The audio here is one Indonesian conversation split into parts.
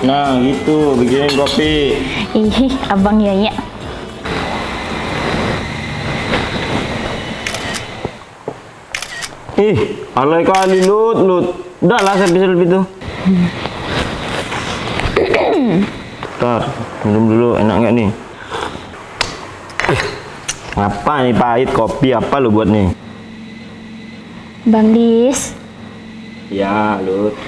Nah gitu, bikinin kopi. Ih, abang Yaya. Ih, alay kali Lut. Udahlah selfie itu. Ntar, minum dulu, enak nggak nih? Apa nih pahit, kopi apa lu buat nih? Bang Dis. Ya, Lut.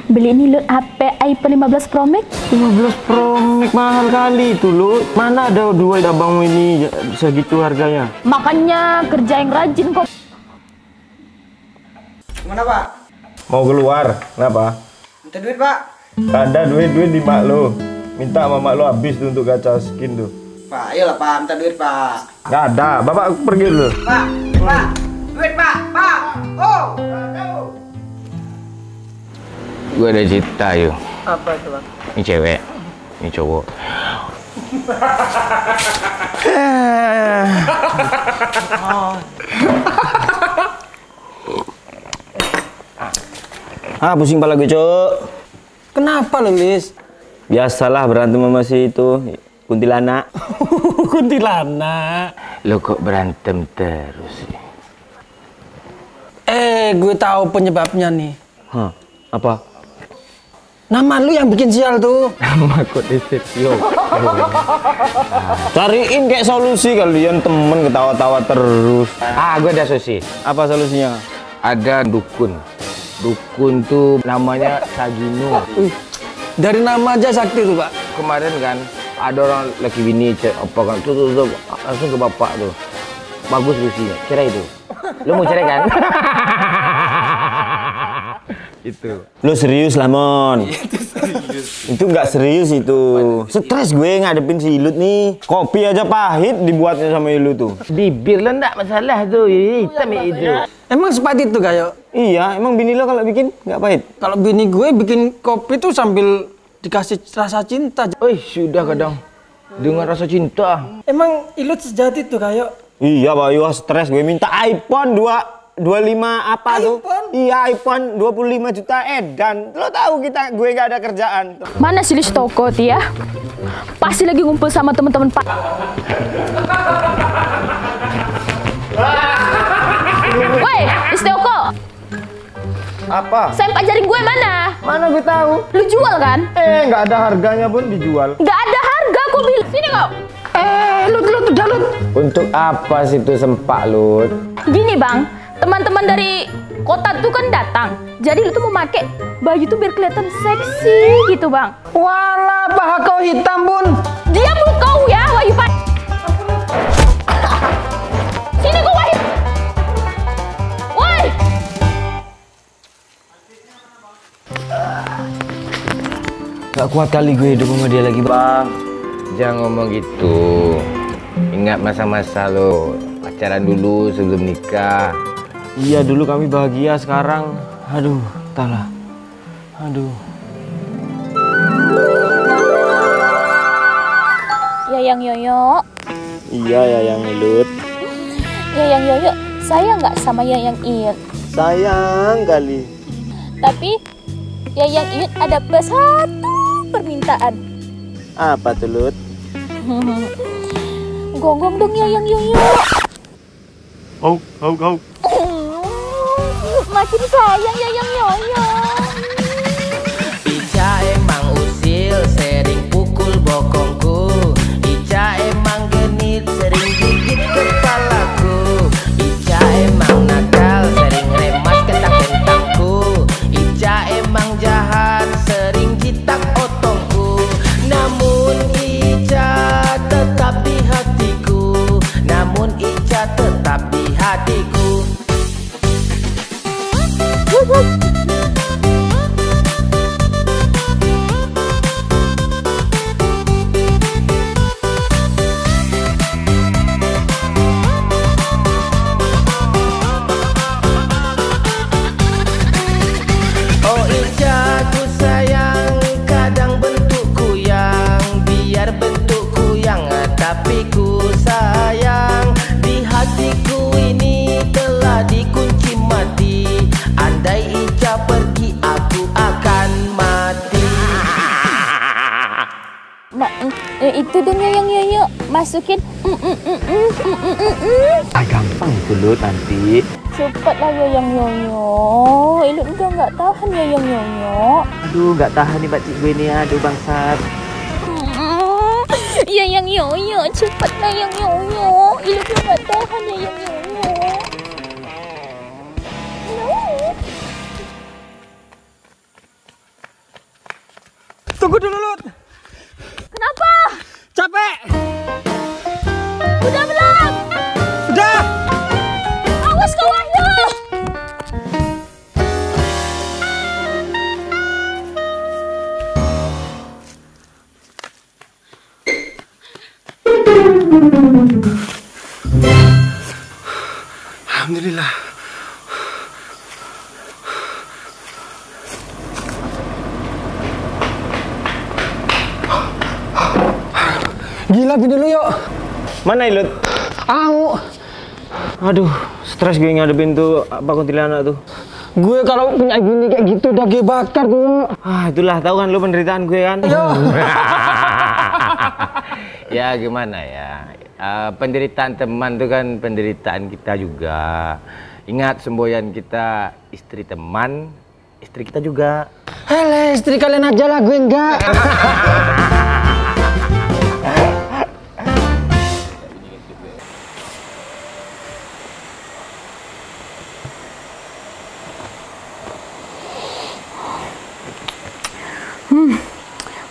Beli ini Lut, HP iPhone 15 Pro Max. 15 Pro Max mahal kali itu, Lut. Mana ada dua abang ini segitu harganya? Makanya kerja yang rajin kok. Gimana Pak? Mau keluar, kenapa? Minta duit Pak? Ada duit di mak lo. Minta sama mak lo habis tuh untuk gacha skin tuh. Pak, ayolah Pak, minta duit Pak. Nggak ada, bapak pergi dulu. Pak, duit Pak, oh. Gue ada cerita yuk. Apa itu Bang? Ini cewek, ini cowok. Pusing pala gue, Cok. Kenapa lu, Lis? Biasalah berantem sama si itu kuntilanak. Kuntilanak. Lo kok berantem terus sih? Gue tahu penyebabnya nih. Hah, apa? Nama lu yang bikin sial tuh. Nama kode Setio. Cariin kayak solusi, kalian temen ketawa-tawa terus. Gue ada solusi. Apa solusinya? Ada dukun. Dukun tuh namanya Sagino. Dari nama aja sakti tuh Pak. Kemarin kan ada orang laki bini apa kan tuh langsung ke bapak tuh. Bagus solusinya. Cerai itu. Lu mau cerai kan? Itu. Lu serius lah, Mon. Itu nggak serius itu. Stres gue ngadepin si Ilut nih. Kopi aja pahit dibuatnya sama Ilut tuh. Bibir lo enggak masalah tuh. Hitam itu. Emang sepahit itu kayak? Iya, emang bini lo kalau bikin nggak pahit? Kalau bini gue bikin kopi tuh sambil dikasih rasa cinta. Sudah kadang dengan rasa cinta. Emang Ilut sejati tuh kayak? Iya, Bayu, stres gue minta iPhone 25 apa tuh? Iya, iPhone 25 juta edan. Lo tahu gue nggak ada kerjaan. Mana si Lis toko Tia? Pasti lagi ngumpul sama teman-teman Pak. Woi, Lis toko. Apa? Saya ajarin gue mana? Mana gue tahu? Lu jual kan? Nggak ada harganya pun dijual. Nggak ada harga kok bilang. Sini kau. Lut. Untuk apa sih itu sempak, Lut? Gini Bang, teman-teman dari kota tuh kan datang. Jadi lu tuh mau pakai baju tuh biar kelihatan seksi gitu Bang. Walah, paha kau hitam Bun. Diam lu kau ya, Wahyu Pak. Sini kau Wahyu. Woi. Gak kuat kali gue hidup sama dia lagi, Bang. Jangan ngomong gitu. Ingat masa-masa lo pacaran dulu sebelum nikah. Iya, dulu kami bahagia, sekarang aduh, entahlah. Aduh. Yayang Yoyo. Iya, Yayang Ilut. Yayang Yoyo, sayang nggak sama Yayang Iyut? Sayang kali. Tapi Yayang Iyut ada plus satu permintaan. Apa tuh, Lut? Gonggong dong Yayang Yoyo. Oh. Makin sayang Yayang Yoyo. Ica emang usil, sering pukul bokongku. Ica emang genit, sering gigit kepalaku. Ica emang nakal, sering remas ketak-ketakku. Ica emang jahat, sering jitak otongku. Namun Ica tetap di hatiku. Namun Ica tetap di hatiku. itu dong yang yoyo. Masukin. Gampang itu Lut nanti. Cepatlah yang yoyo. Ilut udah nggak tahan yang yoyo. Aduh, nggak tahan nih Pakcik gue nih, aduh bangsat. Yang yoyo, cepatlah yang yoyo. Ilut udah nggak tahan yang yoyo. Tunggu dulu, Lut. Kenapa? Capek. Udah belum? Udah. Awas kau Wahyu. Alhamdulillah. Gila, pergi dulu yuk. Mana Lut? Au. Aduh, stres gue ngadepin tuh apa kuntilanak tuh. Gue kalau punya gini kayak gitu udah gue bakar gue. Itulah tahu kan lu penderitaan gue kan. Ya gimana ya, penderitaan teman itu kan penderitaan kita juga. Ingat semboyan kita istri teman, istri kita juga. Hele, istri kalian aja lah, gue enggak.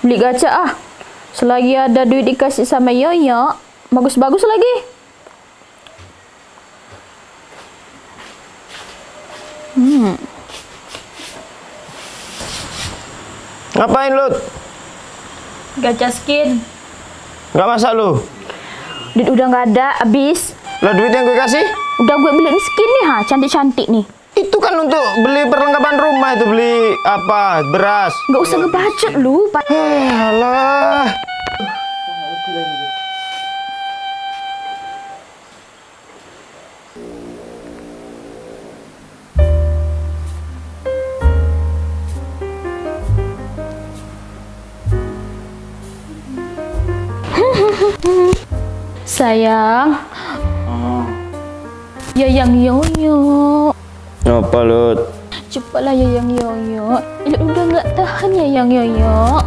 Beli gacha ah. Selagi ada duit dikasih sama yoyo, bagus-bagus lagi. Ngapain Lut? Gacha skin. Nggak masak lu? Duit udah nggak ada, habis. Lah duit yang gue kasih? Udah gue beliin skin nih ha, cantik-cantik nih. Itu kan untuk beli perlengkapan rumah, itu beli apa? Beras. Nggak usah ngebacot lu. Alah. Sayang. Ya yang yoyo. Apa Lut? Cepatlah ya yang yoyo. Ilut udah nggak tahan ya yang yoyo.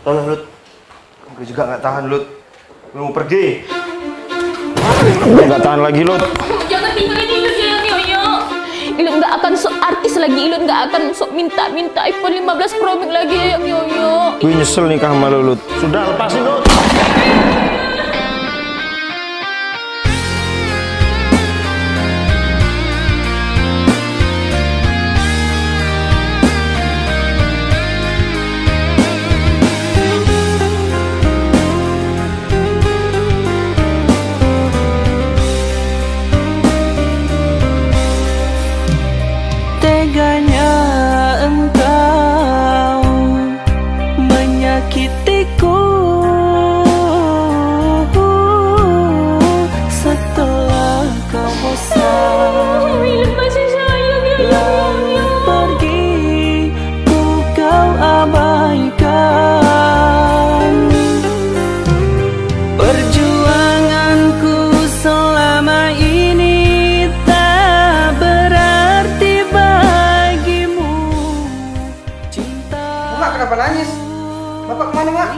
Tolong Lut. Gue juga nggak tahan Lut. Gue mau pergi. Nggak tahan lagi Lut. Jangan tinggalin Ilut ya yang yoyo. Ilut nggak akan sok artis lagi. Ilut nggak akan sok minta iPhone 15 Pro Max lagi ya yang yoyo. Gue nyesel nikah sama lu Lut. Sudah lepasin Lut. Teganya engkau menyakitiku setelah kau bosan lalu pergi, kau abaikan perjuanganku selama ini. Kenapa nangis? Bapak kemana, Mak?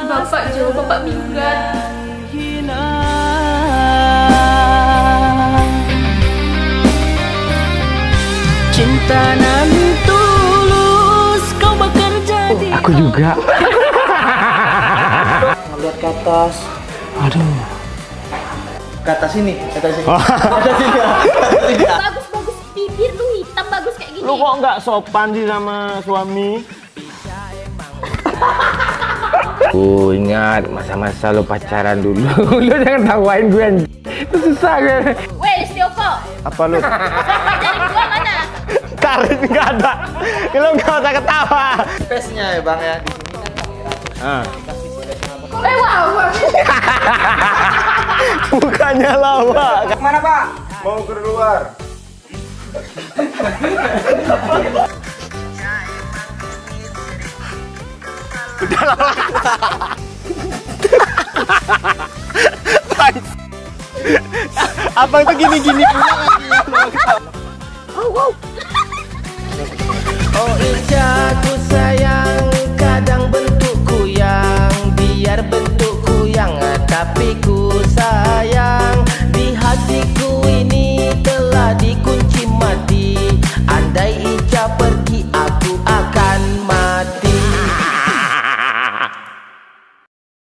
Bapak Jo, bapak minggat. Cinta nan tulus kau bekerja di Aku juga. Ngeliat ke atas. Aduh. Ke atas sini, ke atas sini. Bagus bibir lu hitam bagus kayak gini. Lu kok nggak sopan sih sama suami? Ku ingat masa-masa lo pacaran dulu. Lo jangan tawain gue. Itu susah gue. Weh, Stioko. Apa Lut? Dari gua mana? Karet nggak ada. Lu nggak usah ketawa. Space-nya ya, Bang ya. Di sini kan Wow. Bukannya lawak. Kemana, Pak? Mau keluar. Abang tuh gini-gini pula Oh Ica ku sayang, kadang bentukku yang biar bentukku yang tapi ku